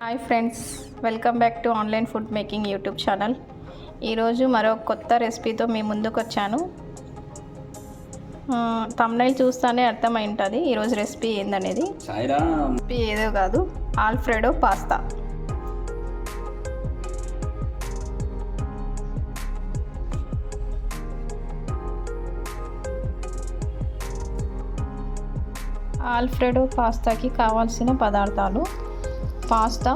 Hi friends, welcome back to online food making YouTube channel. ఈరోజు మరో కొత్త రెసిపీతో మీ ముందుకు వచ్చాను. థంబ్నెయిల్ చూస్తానే అర్థమై ఉంటుంది ఈరోజు రెసిపీ ఏందనేది. రెసిపీ ఏదో కాదు, ఆల్ఫ్రెడో పాస్తా. ఆల్ఫ్రెడో పాస్తాకి కావాల్సిన పదార్థాలు: పాస్తా,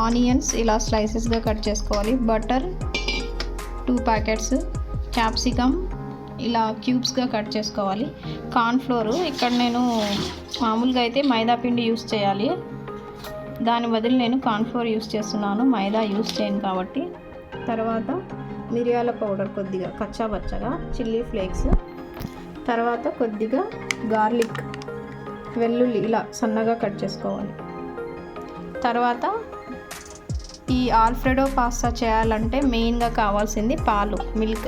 ఆనియన్స్ ఇలా స్లైసెస్గా కట్ చేసుకోవాలి, బటర్ 2 ప్యాకెట్స్, క్యాప్సికమ్ ఇలా క్యూబ్స్గా కట్ చేసుకోవాలి, కార్న్ఫ్లోరు ఇక్కడ నేను మామూలుగా అయితే మైదా పిండి యూస్ చేయాలి, దాని బదులు నేను కార్న్ఫ్లోర్ యూస్ చేస్తున్నాను, మైదా యూస్ చేయను కాబట్టి. తర్వాత మిరియాల పౌడర్ కొద్దిగా కచ్చాబచ్చగా, చిల్లీ ఫ్లేక్స్, తర్వాత కొద్దిగా గార్లిక్, వెల్లుల్లి ఇలా సన్నగా కట్ చేసుకోవాలి. తర్వాత ఈ ఆల్ఫ్రెడో పాస్తా చేయాలంటే మెయిన్గా కావాల్సింది పాలు, మిల్క్.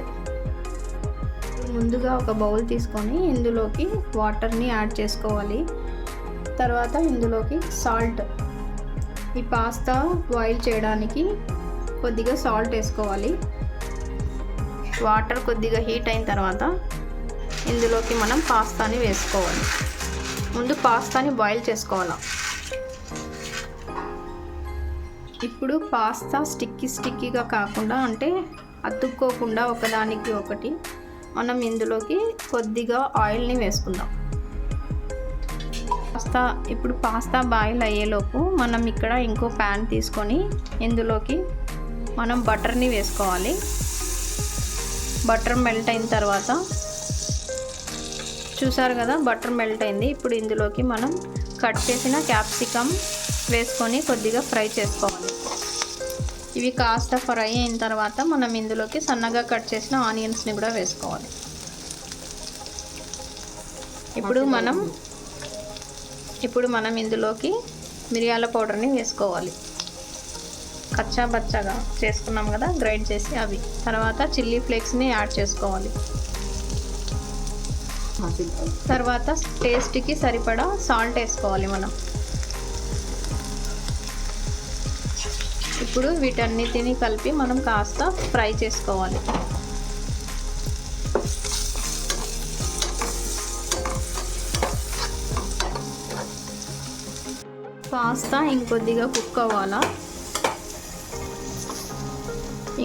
ముందుగా ఒక బౌల్ తీసుకొని ఇందులోకి వాటర్ని యాడ్ చేసుకోవాలి. తర్వాత ఇందులోకి సాల్ట్, ఈ పాస్తా బాయిల్ చేయడానికి కొద్దిగా సాల్ట్ వేసుకోవాలి. వాటర్ కొద్దిగా హీట్ అయిన తర్వాత ఇందులోకి మనం పాస్తాని వేసుకోవాలి. ముందు పాస్తాని బాయిల్ చేసుకోవాలి. ఇప్పుడు పాస్తా స్టిక్కీగా కాకుండా, అంటే అతుక్కోకుండా ఒకదానికి ఒకటి మనం ఇందులోకి కొద్దిగా ఆయిల్ని వేసుకుందాం. ఇప్పుడు పాస్తా బాయిల్ అయ్యేలోపు మనం ఇక్కడ ఇంకో ప్యాన్ తీసుకొని ఇందులోకి మనం బటర్ని వేసుకోవాలి. బటర్ మెల్ట్ అయిన తర్వాత చూసారు కదా, బటర్ మెల్ట్ అయింది. ఇప్పుడు ఇందులోకి మనం కట్ చేసిన క్యాప్సికమ్ వేసుకొని కొద్దిగా ఫ్రై చేసుకోవాలి. ఇవి కాస్త ఫ్రై అయిన తర్వాత మనం ఇందులోకి సన్నగా కట్ చేసిన ఆనియన్స్ని కూడా వేసుకోవాలి. ఇప్పుడు మనం ఇందులోకి మిరియాల పౌడర్ని వేసుకోవాలి, కచ్చాబచ్చాగా చేసుకున్నాం కదా గ్రైండ్ చేసి అవి. తర్వాత చిల్లీ ఫ్లేక్స్ని యాడ్ చేసుకోవాలి. తర్వాత టేస్ట్కి సరిపడా సాల్ట్ వేసుకోవాలి మనం. ఇప్పుడు వీటన్నిటిని కలిపి మనం కాస్త ఫ్రై చేసుకోవాలి. పాస్తా ఇంకొద్దిగా కుక్ అవ్వాలా,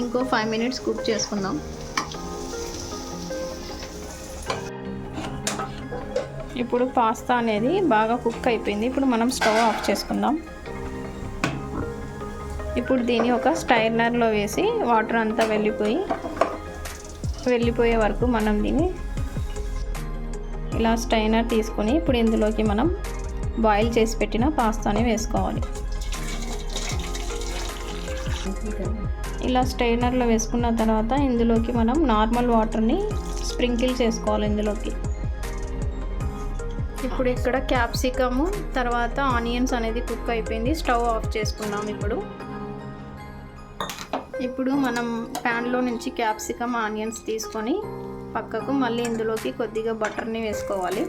ఇంకో 5 మినిట్స్ కుక్ చేసుకుందాం. ఇప్పుడు పాస్తా అనేది బాగా కుక్ అయిపోయింది. ఇప్పుడు మనం స్టవ్ ఆఫ్ చేసుకుందాం. ఇప్పుడు దీన్ని ఒక స్ట్రైనర్లో వేసి వాటర్ అంతా వెళ్ళిపోయే వరకు మనం దీన్ని ఇలా స్ట్రైనర్ తీసుకొని ఇప్పుడు ఇందులోకి మనం బాయిల్ చేసి పెట్టిన పాస్తాని వేసుకోవాలి. ఇలా స్ట్రైనర్లో వేసుకున్న తర్వాత ఇందులోకి మనం నార్మల్ వాటర్ని స్ప్రింకిల్ చేసుకోవాలి ఇందులోకి. ఇప్పుడు ఇక్కడ క్యాప్సికము తర్వాత ఆనియన్స్ అనేది కుక్ అయిపోయింది. స్టవ్ ఆఫ్ చేసుకున్నాం. ఇప్పుడు మనం ప్యాన్లో నుంచి క్యాప్సికమ్ ఆనియన్స్ తీసుకొని పక్కకు మళ్ళీ ఇందులోకి కొద్దిగా బటర్ని వేసుకోవాలి.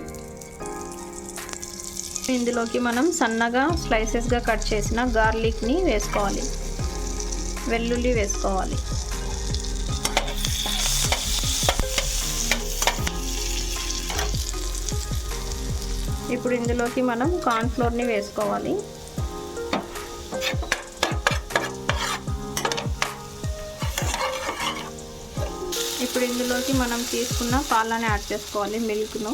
ఇందులోకి మనం సన్నగా స్లైసెస్గా కట్ చేసిన గార్లిక్ని వేసుకోవాలి, వెల్లుల్లి వేసుకోవాలి. ఇప్పుడు ఇందులోకి మనం కార్న్ఫ్లోర్ని వేసుకోవాలి. ఇప్పుడు ఇందులోకి మనం తీసుకున్న పాలని యాడ్ చేసుకోవాలి, మిల్క్ను.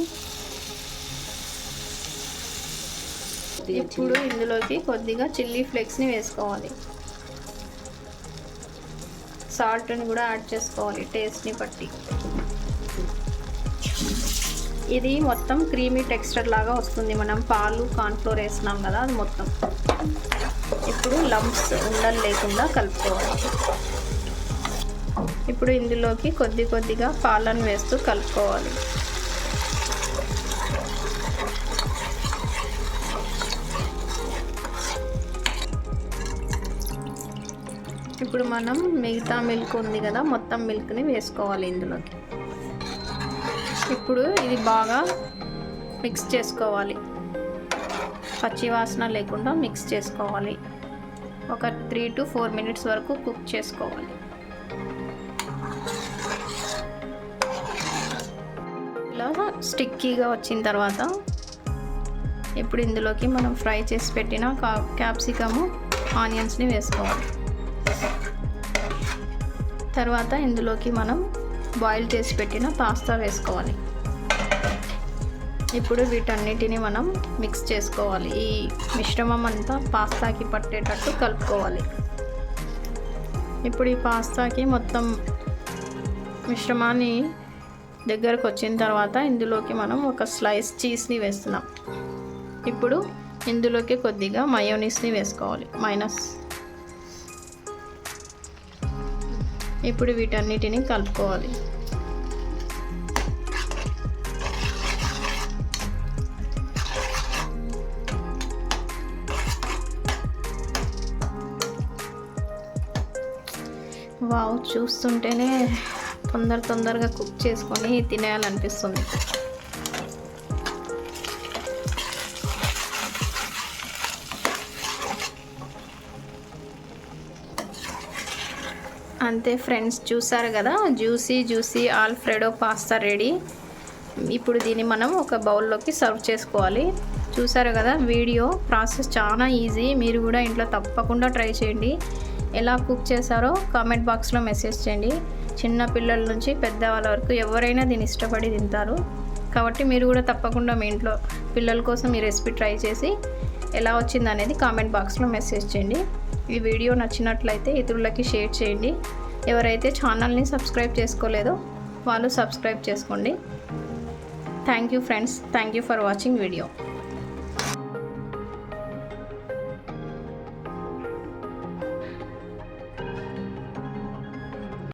ఇప్పుడు ఇందులోకి కొద్దిగా చిల్లీ ఫ్లేక్స్ని వేసుకోవాలి, సాల్ట్ని కూడా యాడ్ చేసుకోవాలి టేస్ట్ని బట్టి. ఇది మొత్తం క్రీమీ టెక్స్చర్ లాగా వస్తుంది, మనం పాలు కార్న్ఫ్లోర్ వేసినాం కదా అది మొత్తం. ఇప్పుడు లంప్స్ ఉండలు లేకుండా కలుపుకోవాలి. ఇప్పుడు ఇందులోకి కొద్దిగా పాలను వేస్తూ కలుపుకోవాలి. ఇప్పుడు మనం మిగతా మిల్క్ ఉంది కదా, మొత్తం మిల్క్ని వేసుకోవాలి ఇందులోకి. ఇప్పుడు ఇది బాగా మిక్స్ చేసుకోవాలి, పచ్చి వాసన లేకుండా మిక్స్ చేసుకోవాలి. ఒక 3 to 4 minutes వరకు కుక్ చేసుకోవాలి. ఇలా స్టిక్కీగా వచ్చిన తర్వాత ఇప్పుడు ఇందులోకి మనం ఫ్రై చేసి పెట్టిన క్యాప్సికము ఆనియన్స్ని వేసుకోవాలి. తర్వాత ఇందులోకి మనం బాయిల్ చేసి పెట్టిన పాస్తా వేసుకోవాలి. ఇప్పుడు వీటన్నిటిని మనం మిక్స్ చేసుకోవాలి. ఈ మిశ్రమం అంతా పాస్తాకి పట్టేటట్టు కలుపుకోవాలి. ఇప్పుడు ఈ పాస్తాకి మొత్తం మిశ్రమాన్ని దగ్గరకు వచ్చిన తర్వాత ఇందులోకి మనం ఒక స్లైస్ చీజ్ని వేస్తున్నాం. ఇప్పుడు ఇందులోకి కొద్దిగా మయోనీస్ని వేసుకోవాలి. ఇప్పుడు వీటన్నిటిని కలుపుకోవాలి. వావ్, చూస్తుంటేనే తొందరగా కుక్ చేసుకొని తినేయాలనిపిస్తుంది. అంతే ఫ్రెండ్స్, చూసారు కదా, జ్యూసీ ఆల్ఫ్రెడో పాస్తా రెడీ. ఇప్పుడు దీన్ని మనం ఒక బౌల్లోకి సర్వ్ చేసుకోవాలి. చూసారు కదా, వీడియో ప్రాసెస్ చాలా ఈజీ. మీరు కూడా ఇంట్లో తప్పకుండా ట్రై చేయండి. ఎలా కుక్ చేశారో కామెంట్ బాక్స్లో మెసేజ్ చేయండి. చిన్న పిల్లల నుంచి పెద్దవాళ్ళ వరకు ఎవరైనా దీన్ని ఇష్టపడి తింటారు. కాబట్టి మీరు కూడా తప్పకుండా మీ ఇంట్లో పిల్లల కోసం ఈ రెసిపీ ట్రై చేసి ఎలా వచ్చింది అనేది కామెంట్ బాక్స్లో మెసేజ్ చేయండి. ఈ వీడియో నచ్చినట్లయితే ఇతరులకి షేర్ చేయండి. ఎవరైతే ఛానల్ని సబ్స్క్రైబ్ చేసుకోలేదో వాళ్ళు సబ్స్క్రైబ్ చేసుకోండి. Thank you friends, thank you for watching video.